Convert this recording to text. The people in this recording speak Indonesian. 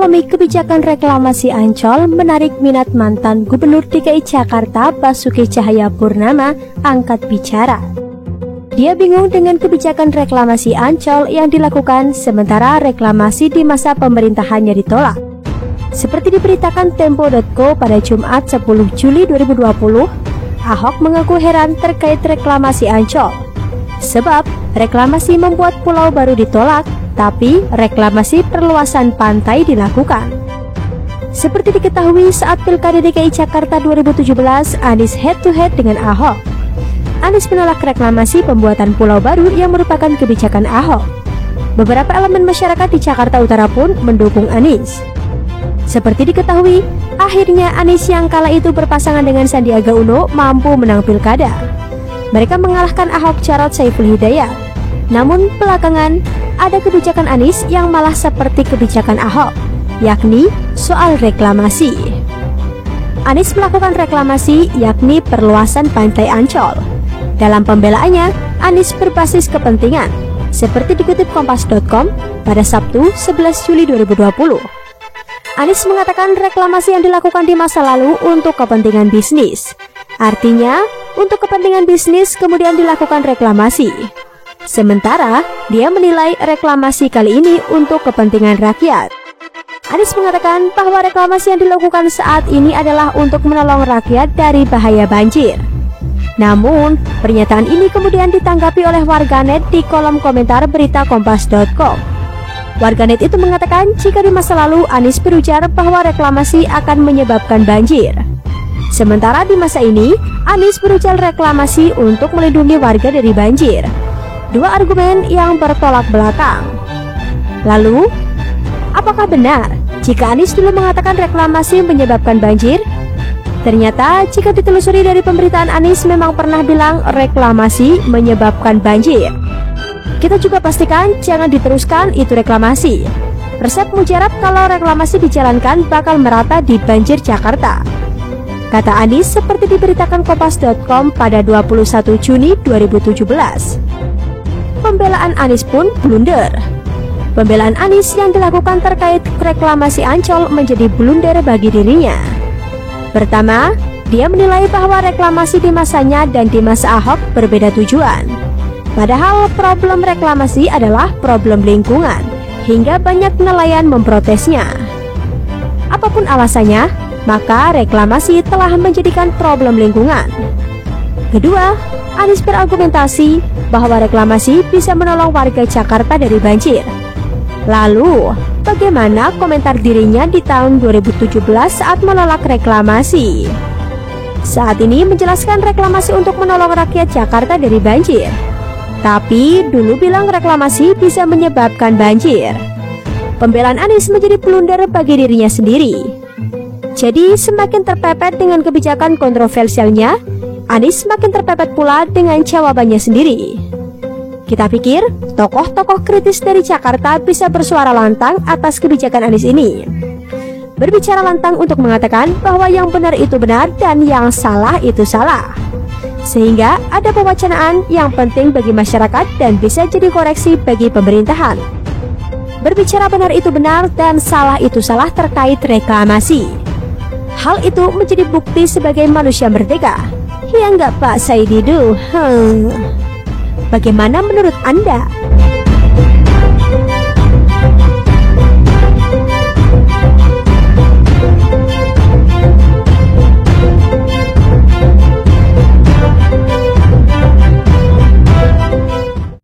polemik kebijakan reklamasi Ancol menarik minat mantan Gubernur DKI Jakarta Basuki Cahayapurnama angkat bicara. Dia bingung dengan kebijakan reklamasi Ancol yang dilakukan sementara reklamasi di masa pemerintahannya ditolak. Seperti diberitakan Tempo.co pada Jumat 10 Juli 2020, Ahok mengaku heran terkait reklamasi Ancol. Sebab reklamasi membuat pulau baru ditolak, tapi reklamasi perluasan pantai dilakukan. Seperti diketahui saat Pilkada DKI Jakarta 2017, Anies head to head dengan Ahok. Anies menolak reklamasi pembuatan pulau baru yang merupakan kebijakan Ahok. Beberapa elemen masyarakat di Jakarta Utara pun mendukung Anies. Seperti diketahui, akhirnya Anies yang kala itu berpasangan dengan Sandiaga Uno mampu menang Pilkada. Mereka mengalahkan Ahok Jarot Saiful Hidayat. Namun belakangan ada kebijakan Anies yang malah seperti kebijakan Ahok, yakni soal reklamasi. Anies melakukan reklamasi yakni perluasan pantai Ancol. Dalam pembelaannya, Anies berbasis kepentingan, seperti dikutip Kompas.com pada Sabtu 11 Juli 2020. Anies mengatakan reklamasi yang dilakukan di masa lalu untuk kepentingan bisnis. Artinya, untuk kepentingan bisnis kemudian dilakukan reklamasi. Sementara, dia menilai reklamasi kali ini untuk kepentingan rakyat. Anies mengatakan bahwa reklamasi yang dilakukan saat ini adalah untuk menolong rakyat dari bahaya banjir. Namun, pernyataan ini kemudian ditanggapi oleh warganet di kolom komentar berita Kompas.com. Warganet itu mengatakan jika di masa lalu Anies berujar bahwa reklamasi akan menyebabkan banjir. Sementara di masa ini, Anies berujar reklamasi untuk melindungi warga dari banjir. Dua argumen yang bertolak belakang. Lalu, apakah benar jika Anies dulu mengatakan reklamasi menyebabkan banjir? Ternyata jika ditelusuri dari pemberitaan Anies memang pernah bilang reklamasi menyebabkan banjir. Kita juga pastikan jangan diteruskan itu reklamasi. Resep mujarab kalau reklamasi dijalankan bakal merata di banjir Jakarta, kata Anies seperti diberitakan Kompas.com pada 21 Juni 2017. Pembelaan Anies pun blunder. Pembelaan Anies yang dilakukan terkait reklamasi Ancol menjadi blunder bagi dirinya. Pertama, dia menilai bahwa reklamasi di masanya dan di masa Ahok berbeda tujuan. Padahal problem reklamasi adalah problem lingkungan, hingga banyak nelayan memprotesnya. Apapun alasannya, maka reklamasi telah menjadikan problem lingkungan. Kedua, Anies berargumentasi bahwa reklamasi bisa menolong warga Jakarta dari banjir. Lalu, bagaimana komentar dirinya di tahun 2017 saat menolak reklamasi? Saat ini menjelaskan reklamasi untuk menolong rakyat Jakarta dari banjir. Tapi dulu bilang reklamasi bisa menyebabkan banjir. Pembelaan Anies menjadi blunder bagi dirinya sendiri. Jadi semakin terpepet dengan kebijakan kontroversialnya, Anies makin terpepet pula dengan jawabannya sendiri. Kita pikir tokoh-tokoh kritis dari Jakarta bisa bersuara lantang atas kebijakan Anies ini. Berbicara lantang untuk mengatakan bahwa yang benar itu benar dan yang salah itu salah. Sehingga ada pewacanaan yang penting bagi masyarakat dan bisa jadi koreksi bagi pemerintahan. Berbicara benar itu benar dan salah itu salah terkait reklamasi. Hal itu menjadi bukti sebagai manusia merdeka. Ya enggak Pak Saididu? Bagaimana menurut Anda?